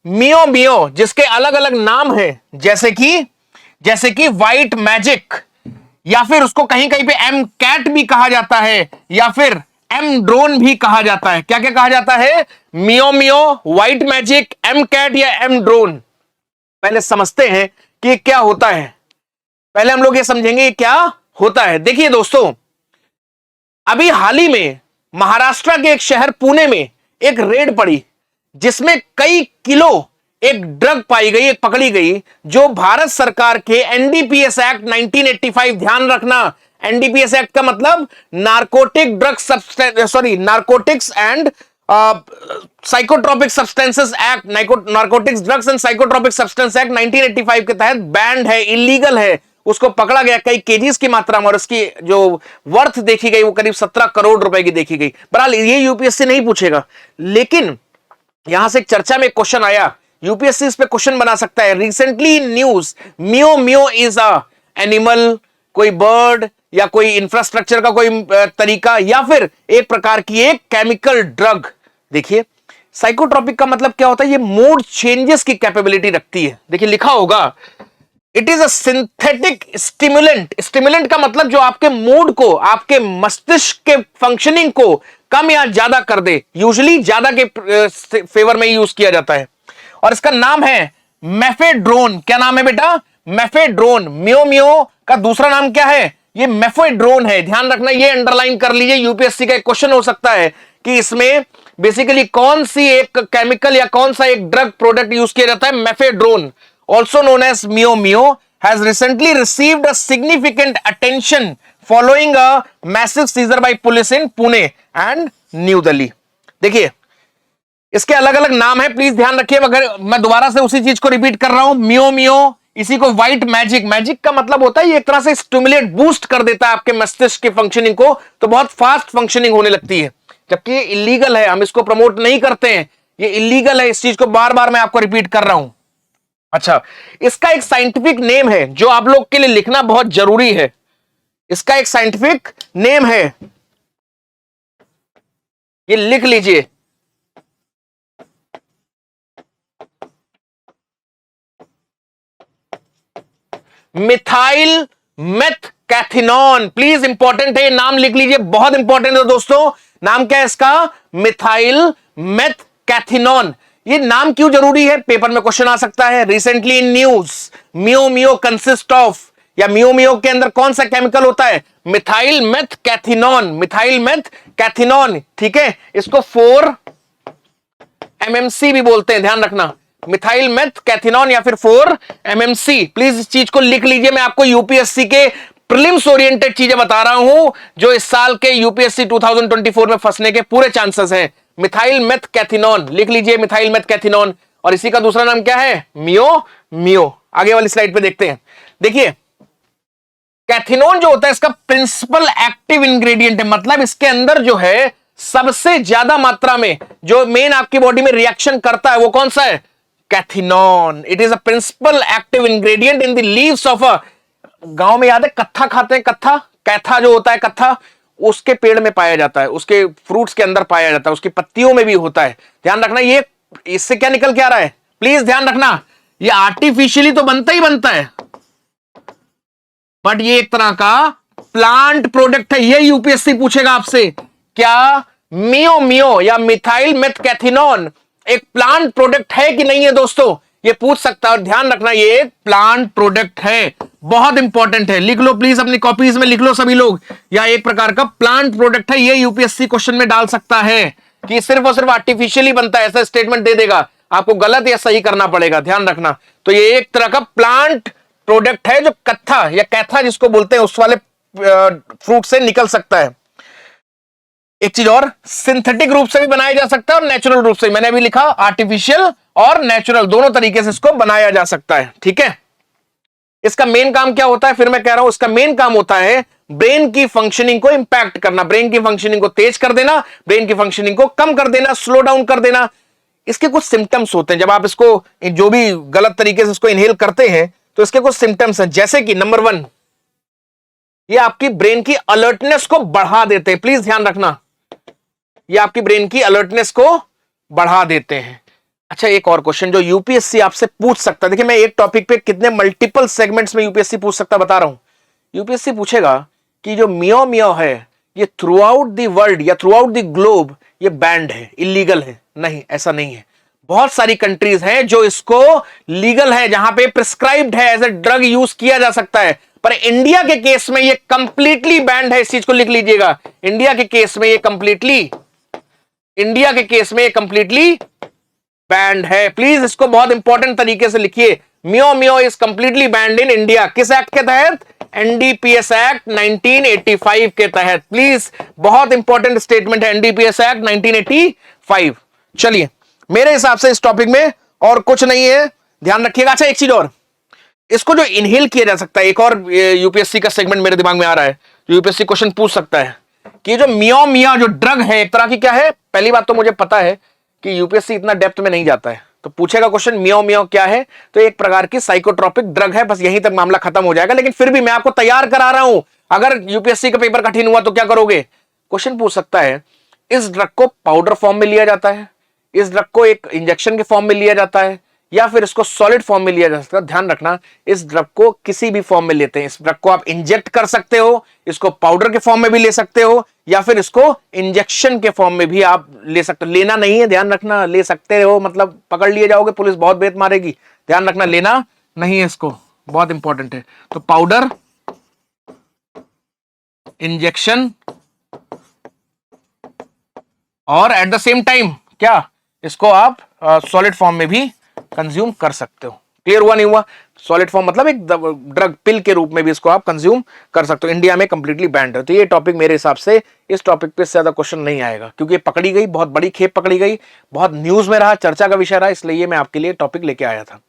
मियो मियो जिसके अलग अलग नाम है, जैसे कि व्हाइट मैजिक, या फिर उसको कहीं कहीं पे एम कैट भी कहा जाता है, या फिर एम ड्रोन भी कहा जाता है। क्या क्या कहा जाता है? मियो मियो, व्हाइट मैजिक, एम कैट या एम ड्रोन। पहले समझते हैं कि ये क्या होता है। पहले हम लोग ये समझेंगे ये क्या होता है। देखिए दोस्तों, अभी हाल ही में महाराष्ट्र के एक शहर पुणे में एक रेड पड़ी, जिसमें कई किलो एक ड्रग पाई गई, एक पकड़ी गई, जो भारत सरकार के एनडीपीएस एक्ट 1985, ध्यान रखना, एनडीपीएस एक्ट का मतलब narcotic drug narcotics and psychotropic substances act, narcotics drugs and psychotropic substance act 1985 के तहत बैंड है, इलीगल है। उसको पकड़ा गया कई केजीज की मात्रा में, और उसकी जो वर्थ देखी गई वो करीब 17 करोड़ रुपए की देखी गई। बहरहाल ये यूपीएससी नहीं पूछेगा, लेकिन यहां से एक चर्चा में क्वेश्चन आया, यूपीएससी इस पे क्वेश्चन बना सकता है। Recently news, meow meow is a animal, कोई बर्ड या कोई इंफ्रास्ट्रक्चर का कोई तरीका, या फिर एक प्रकार की एक केमिकल ड्रग। देखिए, साइकोट्रोपिक का मतलब क्या होता है? ये मूड चेंजेस की कैपेबिलिटी रखती है। देखिए लिखा होगा, it is a synthetic stimulant. Stimulant का मतलब जो आपके मूड को, आपके मस्तिष्क के फंक्शनिंग को कम या ज्यादा कर दे, यूजुअली ज्यादा के फेवर में यूज किया जाता है। और इसका नाम है मेफेड्रोन। क्या नाम है बेटा? मेफेड्रोन। मियो मियो का दूसरा नाम क्या है? ये मेफेड्रोन है। ध्यान रखना, ये अंडरलाइन कर लीजिए, यूपीएससी का एक क्वेश्चन हो सकता है कि इसमें बेसिकली कौन सी एक केमिकल या कौन सा एक ड्रग प्रोडक्ट यूज किया जाता है? Mephedrone, also known as Mio Mio, has recently received a significant attention following a massive seizure by police in Pune and New Delhi. देखिए, इसके अलग अलग नाम है, प्लीज ध्यान रखिए। अगर मैं दोबारा से उसी चीज को रिपीट कर रहा हूं, मियो मियो, इसी को व्हाइट मैजिक। मैजिक का मतलब होता है ये एक तरह से स्टिमुलेट, बूस्ट कर देता है आपके मस्तिष्क की फंक्शनिंग को, तो बहुत फास्ट फंक्शनिंग होने लगती है। जबकि ये इलीगल है, हम इसको प्रमोट नहीं करते हैं, ये इलीगल है। इस चीज को बार बार मैं आपको रिपीट कर रहा हूं। अच्छा, इसका एक साइंटिफिक नेम है जो आप लोग के लिए लिखना बहुत जरूरी है। इसका एक साइंटिफिक नेम है, ये लिख लीजिए। Methyl meth cathinone. Please important है, ये नाम लिख लीजिए, बहुत इंपॉर्टेंट है दोस्तों। नाम क्या है इसका? Methyl meth cathinone. ये नाम क्यों जरूरी है? पेपर में क्वेश्चन आ सकता है। Recently in news, meow meow consist of, या मियो मियो के अंदर कौन सा केमिकल होता है? Methyl meth cathinone. Methyl meth cathinone, ठीक है, इसको 4 MMC भी बोलते हैं, ध्यान रखना। मिथाइल मेथ कैथिनॉन या फिर 4 MMC। प्लीज इस चीज को लिख लीजिए। मैं आपको यूपीएससी के प्रीलिम्स ओरिएंटेड चीजें बता रहा हूं, जो इस साल के यूपीएससी 2024 में फंसने के पूरे चांसेस हैं। मिथाइल मेथ कैथिनॉन लिख लीजिए, मिथाइल मेथ कैथिनॉन। और इसी का दूसरा नाम क्या है? मियो मियो। आगे वाली स्लाइड पे देखते हैं। देखिए, कैथिनॉन जो होता है इसका प्रिंसिपल एक्टिव इंग्रेडिएंट है, मतलब इसके अंदर जो है सबसे ज्यादा मात्रा में जो मेन आपकी बॉडी में रिएक्शन करता है वो कौन सा है? Cathinone. It is a principal active ingredient in the leaves of a, गांव में याद है कत्था खाते हैं, कत्था, कैथा जो होता है कत्था, उसके पेड़ में पाया जाता है, उसके फ्रूट्स के अंदर पाया जाता है, उसकी पत्तियों में भी होता है। ध्यान रखना, ये इससे क्या निकल के आ रहा है, प्लीज ध्यान रखना। ये आर्टिफिशियली तो बनता ही बनता है, बट ये एक तरह का प्लांट प्रोडक्ट है। ये यूपीएससी पूछेगा आपसे, क्या मियो मियो या मिथाइल मेथ कैथिनॉन एक प्लांट प्रोडक्ट है कि नहीं है दोस्तों? ये पूछ सकता है। और ध्यान रखना, ये एक प्लांट प्रोडक्ट है, बहुत इंपॉर्टेंट है। लिख लो प्लीज, अपनी कॉपीज में लिख लो सभी लोग, या एक प्रकार का प्लांट प्रोडक्ट है। ये यूपीएससी क्वेश्चन में डाल सकता है कि सिर्फ और सिर्फ आर्टिफिशियली बनता है, ऐसा स्टेटमेंट दे देगा, आपको गलत या सही करना पड़ेगा, ध्यान रखना। तो ये एक तरह का प्लांट प्रोडक्ट है जो कत्था या कैथा जिसको बोलते हैं उस वाले फ्रूट से निकल सकता है। एक चीज और, सिंथेटिक रूप से भी बनाया जा सकता है और नेचुरल रूप से, मैंने अभी लिखा आर्टिफिशियल और नेचुरल, दोनों तरीके से इसको बनाया जा सकता है, ठीक है। इसका मेन काम क्या होता है? फिर मैं कह रहा हूं, इसका मेन काम होता है ब्रेन की फंक्शनिंग को इंपैक्ट करना, ब्रेन की फंक्शनिंग को तेज कर देना, ब्रेन की फंक्शनिंग को कम कर देना, स्लो डाउन कर देना। इसके कुछ सिम्टम्स होते हैं जब आप इसको जो भी गलत तरीके से इसको इनहेल करते हैं, तो इसके कुछ सिम्टम्स हैं, जैसे कि नंबर 1, ये आपकी ब्रेन की अलर्टनेस को बढ़ा देते हैं। प्लीज ध्यान रखना, ये आपकी ब्रेन की अलर्टनेस को बढ़ा देते हैं। अच्छा, एक और क्वेश्चन जो यूपीएससी आपसे पूछ सकता है। देखिए, मैं एक टॉपिक पे कितने मल्टीपल सेगमेंट्स में यूपीएससी पूछ सकता बता रहा हूं। यूपीएससी पूछेगा कि जो मियो मियो है ये थ्रू आउट द वर्ल्ड या थ्रू आउट द ग्लोब ये बैंड है, इलीगल है? नहीं, ऐसा नहीं है। बहुत सारी कंट्रीज हैं जो इसको लीगल है, जहां पे प्रिस्क्राइब्ड है, एज ए ड्रग यूज किया जा सकता है। पर इंडिया के केस में ये कंप्लीटली बैंड है। इस चीज को लिख लीजिएगा, इंडिया के केस में ये कंप्लीटली, इंडिया के केस में ये कंप्लीटली बैंड है। प्लीज इसको बहुत इंपॉर्टेंट तरीके से लिखिए। Meow meow is completely banned in India. किस एक्ट के तहत? एनडीपीएस एक्ट 1985 के तहत। प्लीज, बहुत इंपॉर्टेंट स्टेटमेंट है, एनडीपीएस एक्ट 1985। चलिए, मेरे हिसाब से इस टॉपिक में और कुछ नहीं है, ध्यान रखिएगा। अच्छा, एक चीज और, इसको जो इनहेल किया जा सकता है, एक और यूपीएससी का सेगमेंट मेरे दिमाग में आ रहा है, यूपीएससी क्वेश्चन पूछ सकता है कि जो मियो मिया जो ड्रग है एक तरह की क्या है। पहली बात तो मुझे पता है कि यूपीएससी इतना डेप्थ में नहीं जाता है, तो पूछेगा क्वेश्चन मियो मियो क्या है, तो एक प्रकार की साइकोट्रोपिक ड्रग है, बस यहीं तक मामला खत्म हो जाएगा। लेकिन फिर भी मैं आपको तैयार करा रहा हूं, अगर यूपीएससी का पेपर कठिन हुआ तो क्या करोगे। क्वेश्चन पूछ सकता है इस ड्रग को पाउडर फॉर्म में लिया जाता है, इस ड्रग को एक इंजेक्शन के फॉर्म में लिया जाता है, या फिर इसको सॉलिड फॉर्म में लिया जा सकता है। ध्यान रखना, इस ड्रग को किसी भी फॉर्म में लेते हैं। इस ड्रग को आप इंजेक्ट कर सकते हो, इसको पाउडर के फॉर्म में भी ले सकते हो, या फिर इसको इंजेक्शन के फॉर्म में भी आप ले सकते हो। लेना नहीं है, ध्यान रखना, ले सकते हो मतलब पकड़ लिए जाओगे, पुलिस बहुत बेत मारेगी। ध्यान रखना, लेना नहीं है इसको, बहुत इंपॉर्टेंट है। तो पाउडर, इंजेक्शन और एट द सेम टाइम क्या इसको आप सॉलिड फॉर्म में भी कंज्यूम कर सकते हो। क्लियर हुआ नहीं हुआ? सॉलिड फॉर्म मतलब एक ड्रग पिल के रूप में भी इसको आप कंज्यूम कर सकते हो। इंडिया में कंप्लीटली बैंड है। तो ये टॉपिक मेरे हिसाब से इस टॉपिक पे ज्यादा क्वेश्चन नहीं आएगा, क्योंकि पकड़ी गई, बहुत बड़ी खेप पकड़ी गई, बहुत न्यूज में रहा, चर्चा का विषय रहा, इसलिए मैं आपके लिए टॉपिक लेके आया था।